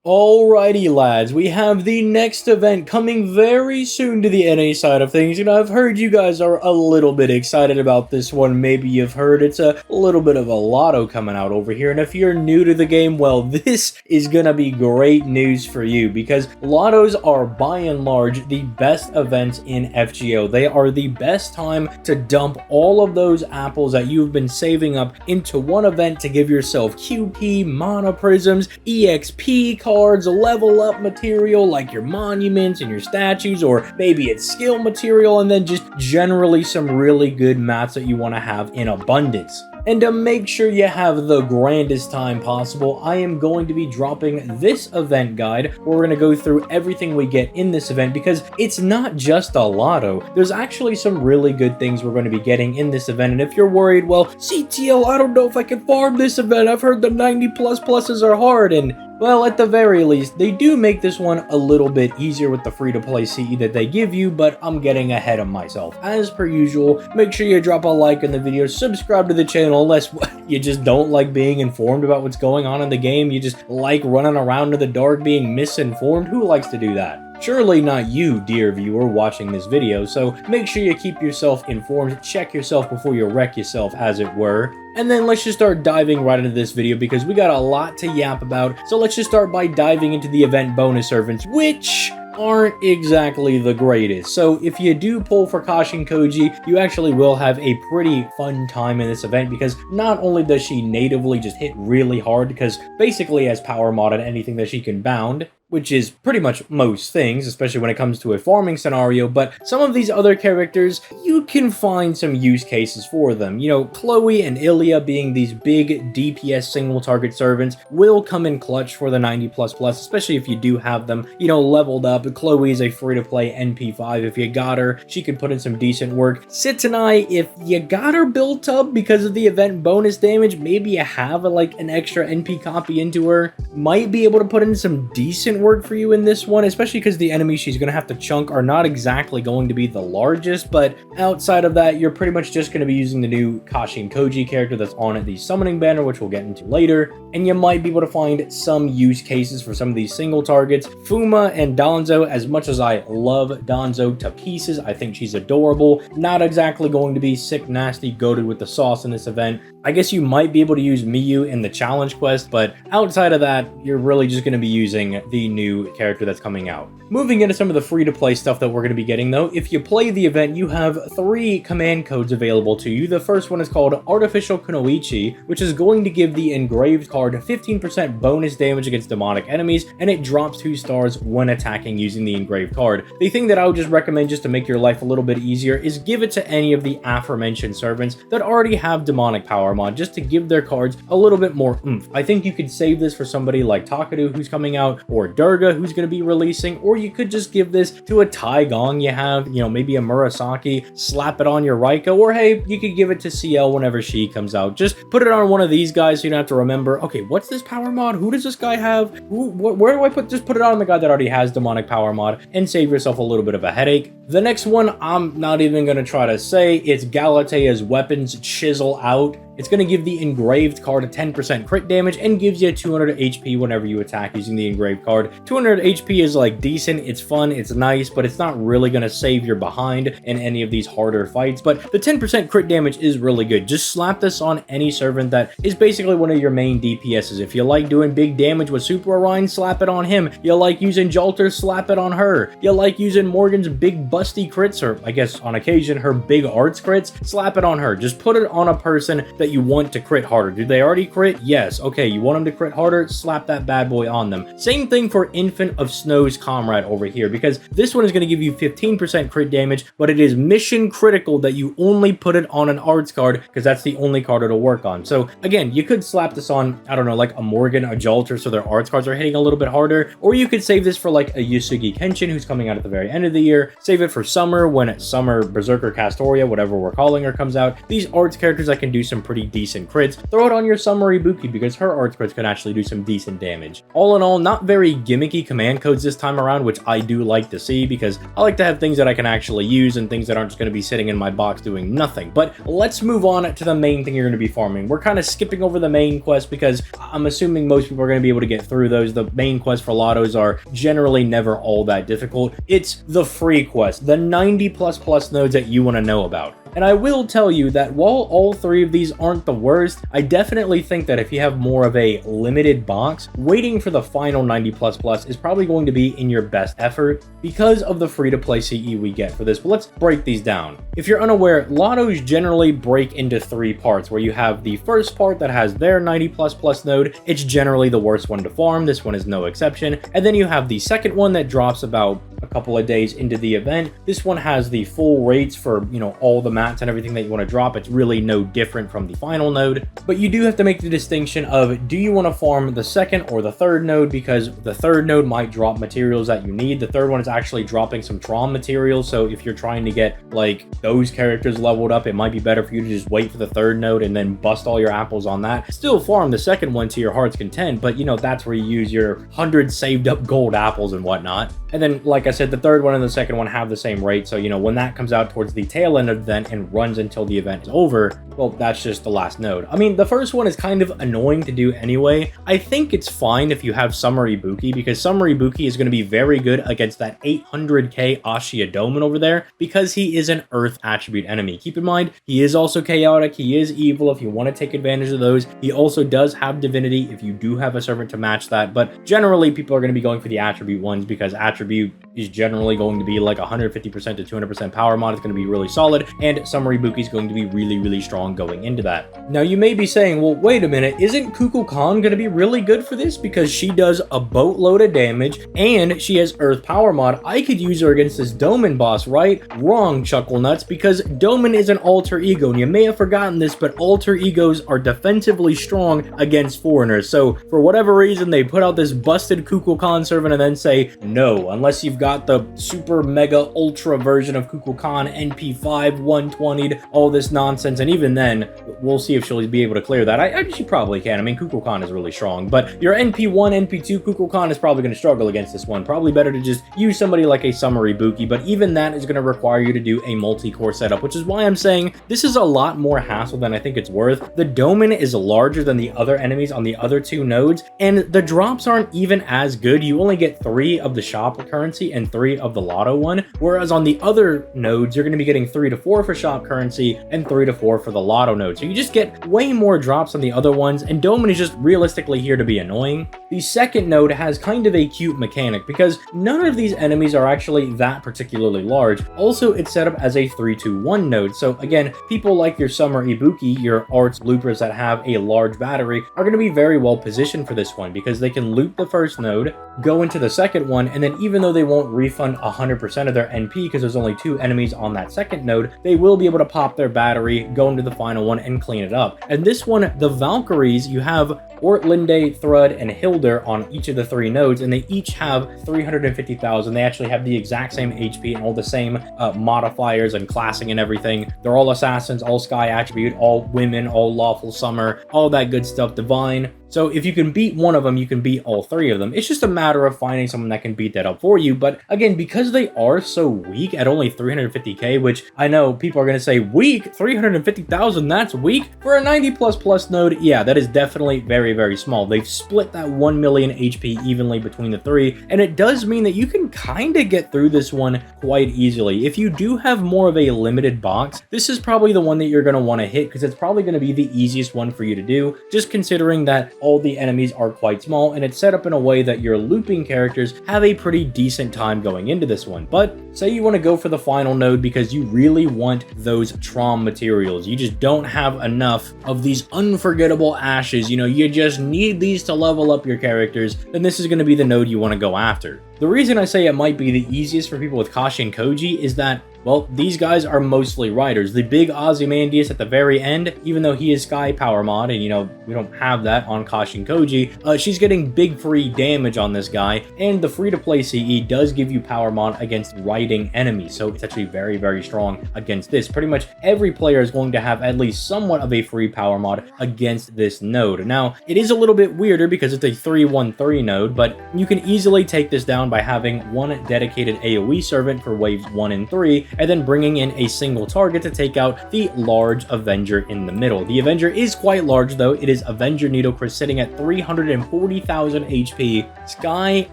Alrighty lads, we have the next event coming very soon to the NA side of things. I've heard you guys are a little bit excited about this one. Maybe you've heard it's a little bit of a Lotto coming out over here. And if you're new to the game, well, this is gonna be great news for you because Lottos are by and large the best events in FGO. They are the best time to dump all of those apples that you've been saving up into one event to give yourself QP, mana prisms, EXP cards, level up material like your monuments and your statues, or maybe it's skill material, and then just generally some really good mats that you want to have in abundance. And to make sure you have the grandest time possible, I am going to be dropping this event guide where we're going to go through everything we get in this event because it's not just a Lotto. There's actually some really good things we're going to be getting in this event. And if you're worried, well, CTL, I don't know if I can farm this event. I've heard the 90++s are hard, and well, at the very least, they do make this one a little bit easier with the free-to-play CE that they give you, but I'm getting ahead of myself. As per usual, make sure you drop a like in the video, subscribe to the channel unless you just don't like being informed about what's going on in the game. You just like running around in the dark being misinformed. Who likes to do that? Surely not you, dear viewer, watching this video, so make sure you keep yourself informed, check yourself before you wreck yourself, as it were. And then let's just start diving right into this video because we got a lot to yap about, so let's just start by diving into the event bonus servants, which aren't exactly the greatest. So if you do pull for Kashin Koji, you actually will have a pretty fun time in this event because not only does she natively just hit really hard because basically as power modded anything that she can bound, which is pretty much most things, especially when it comes to a farming scenario, but some of these other characters, you can find some use cases for them. You know, Chloe and Illya being these big DPS single target servants will come in clutch for the 90++, especially if you do have them, you know, leveled up. Chloe is a free-to-play NP5. If you got her, she could put in some decent work. Sitanai, if you got her built up because of the event bonus damage, maybe you have like an extra NP copy into her, might be able to put in some decent work for you in this one, especially because the enemies she's going to have to chunk are not exactly going to be the largest, but outside of that, you're pretty much just going to be using the new Kashin Koji character that's on the summoning banner, which we'll get into later, and you might be able to find some use cases for some of these single targets. Fuma and Danzo, as much as I love Danzo to pieces, I think she's adorable, not exactly going to be sick, nasty, goated with the sauce in this event. I guess you might be able to use Miyu in the challenge quest, but outside of that, you're really just going to be using the new character that's coming out. Moving into some of the free-to-play stuff that we're going to be getting though, if you play the event, you have 3 command codes available to you. The first one is called Artificial Kunoichi, which is going to give the engraved card 15% bonus damage against demonic enemies, and it drops 2 stars when attacking using the engraved card. The thing that I would just recommend just to make your life a little bit easier is give it to any of the aforementioned servants that already have demonic power mod, just to give their cards a little bit more oomph. I think you could save this for somebody like Takadu who's coming out, or Durga who's going to be releasing, or you could just give this to a Tai Gong you have, you know, maybe a Murasaki, slap it on your Raika, or hey, you could give it to CL whenever she comes out. Just put it on one of these guys so you don't have to remember, okay, what's this power mod? Who does this guy have? Where do I put? Just put it on the guy that already has demonic power mod and save yourself a little bit of a headache. The next one, I'm not even going to try to say. It's Galatea's Weapons Chisel Out. It's going to give the engraved card a 10% crit damage and gives you 200 HP whenever you attack using the engraved card. 200 HP is like decent, it's fun, it's nice, but it's not really going to save your behind in any of these harder fights. But the 10% crit damage is really good. Just slap this on any servant that is basically one of your main DPSs. If you like doing big damage with Super Orion, slap it on him. You like using Jalter, slap it on her. You like using Morgan's big busty crits, or I guess on occasion her big arts crits, slap it on her. Just put it on a person that you want to crit harder. Do they already crit? Yes. Okay, you want them to crit harder? Slap that bad boy on them. Same thing for Infant of Snow's Comrade over here, because this one is going to give you 15% crit damage, but it is mission critical that you only put it on an arts card, because that's the only card it'll work on. So again, you could slap this on, I don't know, like a Morgan, a Jalter, so their arts cards are hitting a little bit harder, or you could save this for like a Yusugi Kenshin who's coming out at the very end of the year. Save it for Summer when Summer Berserker Castoria, whatever we're calling her, comes out. These arts characters that can do some pretty pretty decent crits, throw it on your Summer Ibuki because her arts crits can actually do some decent damage. All in all, not very gimmicky command codes this time around, which I do like to see because I like to have things that I can actually use and things that aren't just going to be sitting in my box doing nothing. But let's move on to the main thing you're going to be farming. We're kind of skipping over the main quest because I'm assuming most people are going to be able to get through those. The main quests for Lottos are generally never all that difficult. It's the free quest, the 90++ nodes that you want to know about. And I will tell you that while all three of these aren't the worst, I definitely think that if you have more of a limited box, waiting for the final 90++ is probably going to be in your best effort because of the free-to-play CE we get for this. But let's break these down. If you're unaware, Lottos generally break into three parts, where you have the first part that has their 90++ node. It's generally the worst one to farm. This one is no exception. And then you have the second one that drops about a couple of days into the event. This one has the full rates for, all the mats and everything that you want to drop. It's really no different from the final node, but you do have to make the distinction of, do you want to farm the second or the third node, because the third node might drop materials that you need. The third one is actually dropping some Tron materials, so if you're trying to get like those characters leveled up, it might be better for you to just wait for the third node and then bust all your apples on that. Still farm the second one to your heart's content, but that's where you use your 100 saved up gold apples and whatnot. And then, like I said, the third one and the second one have the same rate, so when that comes out towards the tail end of the event and runs until the event is over, well, that's just the last node. I mean, the first one is kind of annoying to do anyway. I think it's fine if you have Summer Ibuki, because Summer Ibuki is going to be very good against that 800k Ashia Doman over there, because he is an Earth attribute enemy. Keep in mind, he is also chaotic, he is evil if you want to take advantage of those. He also does have divinity if you do have a servant to match that, but generally people are going to be going for the attribute ones because attribute is generally going to be like 150% to 200% power mod. It's going to be really solid, and Summer Ibuki is going to be really strong going into that. Now you may be saying, well, wait a minute, isn't Kukulkan going to be really good for this because she does a boatload of damage and she has Earth power mod? I could use her against this Doman boss, right? Wrong, Chuckle Nuts, because Doman is an alter ego, and you may have forgotten this, but alter egos are defensively strong against foreigners. So for whatever reason, they put out this busted Kukulkan servant and then say, no, unless you've got the super mega ultra version of Kukulkan, NP5, 120'd, all this nonsense. And even then, we'll see if she'll be able to clear that. She probably can. I mean, Kukulkan is really strong, but your NP1, NP2 Kukulkan is probably going to struggle against this one. Probably better to just use somebody like a Summer Ibuki, but even that is going to require you to do a multi-core setup, which is why I'm saying this is a lot more hassle than I think it's worth. The Doman is larger than the other enemies on the other two nodes, and the drops aren't even as good. You only get 3 of the shop currency and 3 of the Lotto one, whereas on the other nodes, you're going to be getting 3 to 4 for shop currency and 3 to 4 for the Lotto node. So you just get way more drops on the other ones, and Doman is just realistically here to be annoying. The second node has kind of a cute mechanic because none of these enemies are actually that particularly large. Also, it's set up as a 3-2-1 node. So again, people like your Summer Ibuki, your arts loopers that have a large battery, are going to be very well positioned for this one because they can loop the first node, go into the second one, and then even though they won't refund 100% of their NP because there's only 2 enemies on that second node, they will be able to pop their battery, go into the final one, and clean it up. And this one, the Valkyries, you have Ortlinde, Thrud, and Hilder on each of the 3 nodes, and they each have 350,000. They actually have the exact same HP and all the same modifiers and classing and everything. They're all assassins, all sky attribute, all women, all lawful summer, all that good stuff, divine. So if you can beat one of them, you can beat all 3 of them. It's just a matter of finding someone that can beat that up for you. But again, because they are so weak at only 350k, which I know people are going to say, weak? 350,000, that's weak? For a 90++ node, yeah, that is definitely very small. They've split that 1 million HP evenly between the 3, and it does mean that you can kind of get through this one quite easily. If you do have more of a limited box, this is probably the one that you're going to want to hit because it's probably going to be the easiest one for you to do, just considering that all the enemies are quite small, and it's set up in a way that your looping characters have a pretty decent time going into this one. But say you want to go for the final node because you really want those Tron materials. You just don't have enough of these unforgettable ashes. You just need these to level up your characters. Then this is going to be the node you want to go after. The reason I say it might be the easiest for people with Kashi and Koji is that Well, these guys are mostly riders. The big Ozymandias at the very end, even though he is Sky Power Mod, and we don't have that on Kashin Koji, she's getting big free damage on this guy, and the free-to-play CE does give you Power Mod against riding enemies, so it's actually very, very strong against this. Pretty much every player is going to have at least somewhat of a free Power Mod against this node. Now, it is a little bit weirder because it's a 3-1-3 node, but you can easily take this down by having one dedicated AoE servant for waves 1 and 3, and then bringing in a single target to take out the large Avenger in the middle. The Avenger is quite large though. It is Avenger Nidocris sitting at 340,000 HP, Sky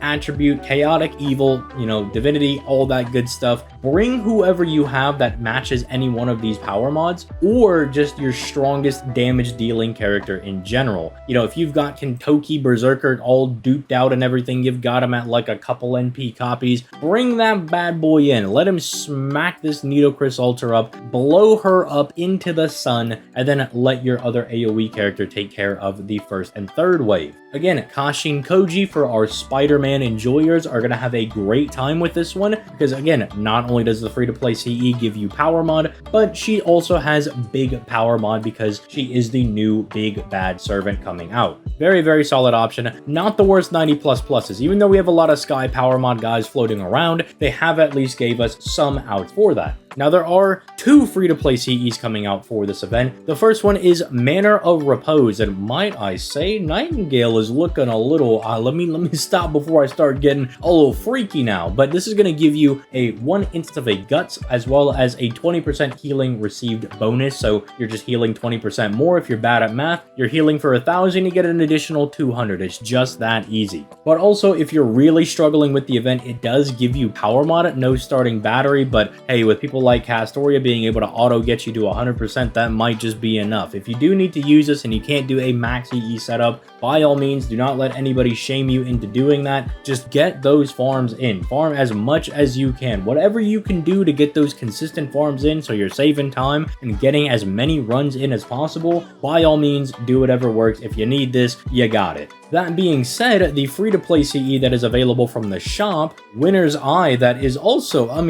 attribute, chaotic evil, divinity, all that good stuff. Bring whoever you have that matches any one of these power mods, or just your strongest damage dealing character in general. If you've got Kentoki Berserker all duped out and everything, you've got him at like a couple NP copies, bring that bad boy in. Let him smack this Nidocris altar up, blow her up into the sun, and then let your other AoE character take care of the first and third wave. Again, Kashin Koji for our Spider-Man enjoyers are going to have a great time with this one, because again, not only does the free-to-play CE give you power mod, but she also has big power mod because she is the new big bad servant coming out. Very, very solid option. Not the worst 90 plus pluses. Even though we have a lot of Sky power mod guys floating around, they have at least gave us some outs for that. Now, there are two free-to-play CEs coming out for this event. The first one is Manor of Repose, and might I say, Nightingale is looking a little, let me stop before I start getting a little freaky now, but this is going to give you a 1 instance of a Guts, as well as a 20% healing received bonus, so you're just healing 20% more. If you're bad at math, you're healing for 1,000, you get an additional 200. It's just that easy. But also, if you're really struggling with the event, it does give you power mod, no starting battery, but hey, with people like Castoria being able to auto get you to 100%, that might just be enough. If you do need to use this and you can't do a max EE setup, by all means, do not let anybody shame you into doing that. Just get those farms in. Farm as much as you can. Whatever you can do to get those consistent farms in so you're saving time and getting as many runs in as possible, by all means, do whatever works. If you need this, you got it. That being said, the free-to-play CE that is available from the shop, Winner's Eye, that is also, let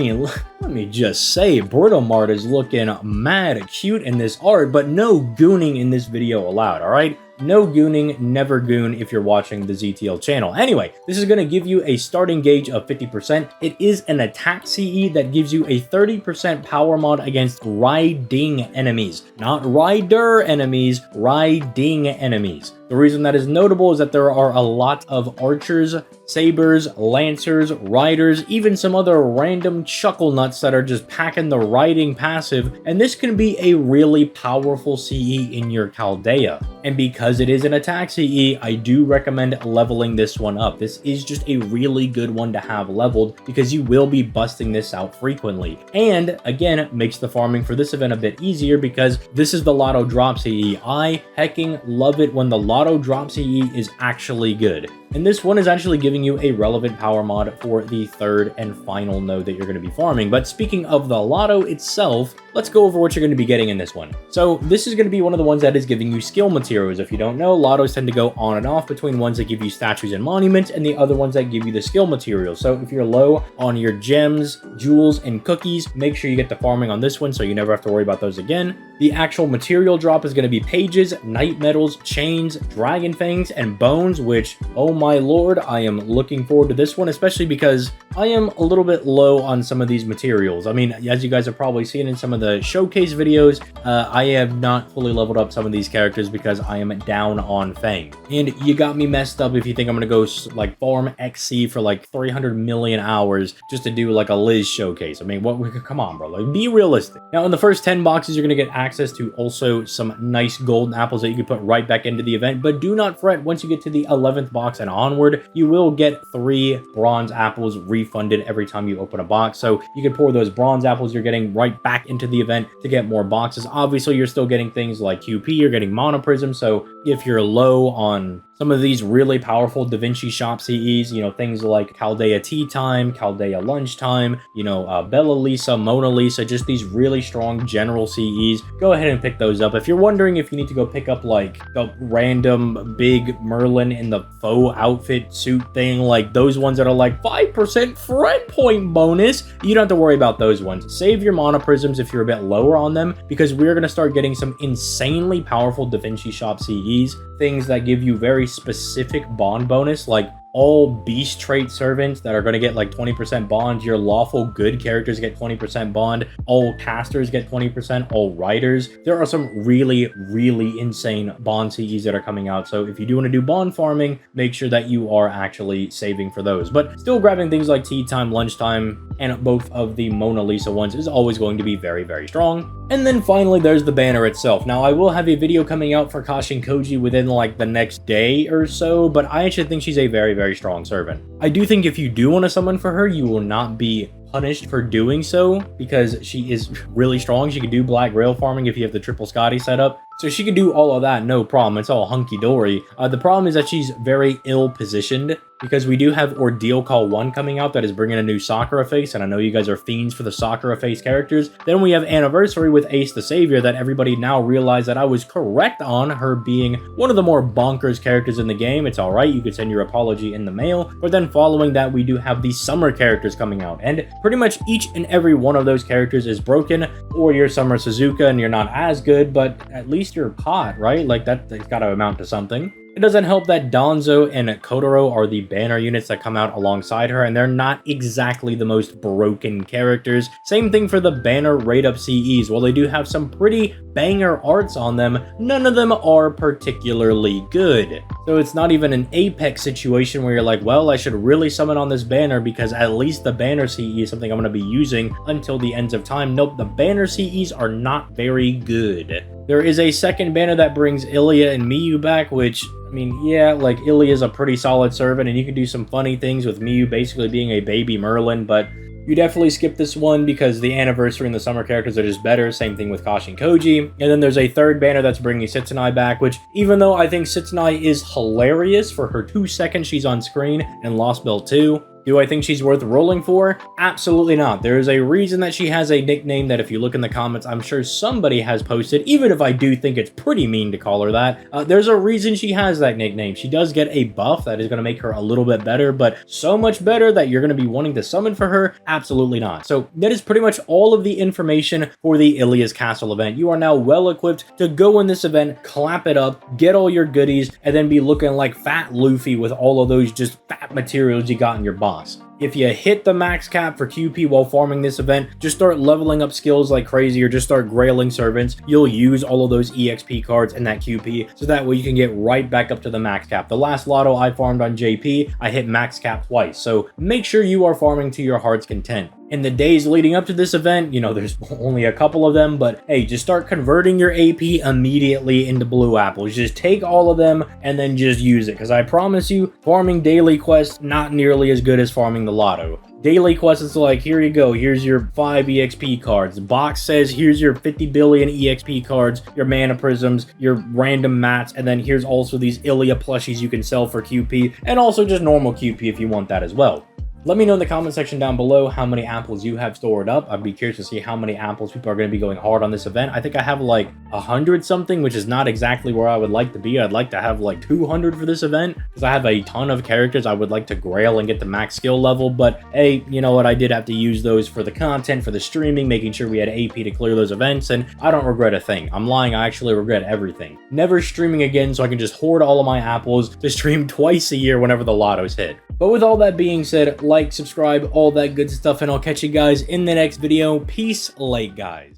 me just say, Britomart is looking mad cute in this art, but no gooning in this video allowed, alright? No gooning, never goon if you're watching the ZTL channel. Anyway, this is going to give you a starting gauge of 50%. It is an attack CE that gives you a 30% power mod against riding enemies. Not rider enemies, riding enemies. The reason that is notable is that there are a lot of archers, sabers, lancers, riders, even some other random chuckle nuts that are just packing the riding passive, and this can be a really powerful CE in your Chaldea. And because it is an attack CE, I do recommend leveling this one up. This is just a really good one to have leveled because you will be busting this out frequently. And again, makes the farming for this event a bit easier because this is the Lotto drop CE. I hecking love it when the Lotto drop CE is actually good. And this one is actually giving you a relevant power mod for the third and final node that you're going to be farming. But speaking of the Lotto itself, let's go over what you're going to be getting in this one. So this is going to be one of the ones that is giving you skill materials. If you don't know, Lottos tend to go on and off between ones that give you statues and monuments and the other ones that give you the skill materials. So if you're low on your gems, jewels, and cookies, make sure you get the farming on this one so you never have to worry about those again. The actual material drop is going to be pages, night metals, chains, dragon fangs, and bones, which, oh my lord, I am looking forward to this one, especially because I am a little bit low on some of these materials. I mean, as you guys have probably seen in some of the showcase videos, I have not fully leveled up some of these characters because I am down on Fang. And you got me messed up if you think I'm going to go like farm XC for like 300 million hours just to do like a Liz showcase. I mean, come on, bro, like be realistic. Now in the first 10 boxes, you're going to get access to also some nice golden apples that you can put right back into the event, but do not fret. Once you get to the 11th box and onward, you will get 3 bronze apples refunded every time you open a box. So you can pour those bronze apples you're getting right back into the event to get more boxes. Obviously, you're still getting things like QP, you're getting Mono Prism, so if you're low on some of these really powerful Da Vinci Shop CEs, things like Chaldea Tea Time, Chaldea Lunchtime, Bella Lisa, Mona Lisa, just these really strong general CEs, go ahead and pick those up. If you're wondering if you need to go pick up like the random big Merlin in the faux outfit suit thing, like those ones that are like 5% friend point bonus, you don't have to worry about those ones. Save your Mana Prisms if you're a bit lower on them, because we're going to start getting some insanely powerful Da Vinci Shop CEs, things that give you very specific bond bonus, like all beast trait servants that are going to get like 20% bond, your lawful good characters get 20% bond, all casters get 20%, all riders. There are some really, really insane bond CEs that are coming out, so if you do want to do bond farming, make sure that you are actually saving for those. But still grabbing things like Tea Time, Lunchtime, and both of the Mona Lisa ones is always going to be very, very strong. And then finally, there's the banner itself. Now, I will have a video coming out for Kashin Koji within like the next day or so, but I actually think she's a very, very strong servant. I do think if you do want to summon for her, you will not be punished for doing so, because she is really strong. She can do black rail farming if you have the triple Scotty set up, so she can do all of that, no problem. It's all hunky-dory. The problem is that she's very ill-positioned, because we do have Ordeal Call 1 coming out that is bringing a new Sakura face, and I know you guys are fiends for the Sakura face characters. Then we have Anniversary with Ace the Savior that everybody now realized that I was correct on, her being one of the more bonkers characters in the game. It's alright, you could send your apology in the mail. But then following that, we do have the summer characters coming out, and pretty much each and every one of those characters is broken, or you're Summer Suzuka and you're not as good, but at least you're hot, right? Like that's gotta amount to something. It doesn't help that Danzo and Kotaro are the banner units that come out alongside her, and they're not exactly the most broken characters. Same thing for the banner rate-up CEs. While they do have some pretty banger arts on them, none of them are particularly good. So it's not even an Apex situation where you're like, well, I should really summon on this banner because at least the banner CE is something I'm going to be using until the ends of time. Nope, the banner CEs are not very good. There is a second banner that brings Illya and Miyu back, which, I mean, yeah, like, Illya is a pretty solid servant, and you can do some funny things with Miyu basically being a baby Merlin, but you definitely skip this one because the Anniversary and the summer characters are just better. Same thing with Kashin Koji. And then there's a third banner that's bringing Sitsunai back, which, even though I think Sitsunai is hilarious for her 2 seconds she's on screen in Lost Belt 2, do I think she's worth rolling for? Absolutely not. There is a reason that she has a nickname that if you look in the comments, I'm sure somebody has posted, even if I do think it's pretty mean to call her that. There's a reason she has that nickname. She does get a buff that is going to make her a little bit better, but so much better that you're going to be wanting to summon for her? Absolutely not. So that is pretty much all of the information for the Illya's Castle event. You are now well equipped to go in this event, clap it up, get all your goodies, and then be looking like Fat Luffy with all of those just fat materials you got in your box. If you hit the max cap for QP while farming this event, just start leveling up skills like crazy or just start grailing servants. You'll use all of those EXP cards and that QP, so that way you can get right back up to the max cap. The last lotto I farmed on JP, I hit max cap twice, so make sure you are farming to your heart's content. In the days leading up to this event, there's only a couple of them, but hey, just start converting your AP immediately into blue apples. Just take all of them and then just use it, because I promise you, farming daily quests, not nearly as good as farming the lotto. Daily quests is like, here you go, here's your 5 EXP cards. The box says, here's your 50 billion EXP cards, your mana prisms, your random mats, and then here's also these Illya plushies you can sell for QP, and also just normal QP if you want that as well. Let me know in the comment section down below how many apples you have stored up. I'd be curious to see how many apples people are going to be going hard on this event. I think I have like 100 something, which is not exactly where I would like to be. I'd like to have like 200 for this event, because I have a ton of characters I would like to grail and get the max skill level. But hey, you know what? I did have to use those for the content, for the streaming, making sure we had AP to clear those events, and I don't regret a thing. I'm lying, I actually regret everything. Never streaming again so I can just hoard all of my apples to stream twice a year whenever the lottos hit. But with all that being said, like, subscribe, all that good stuff, and I'll catch you guys in the next video. Peace, late guys.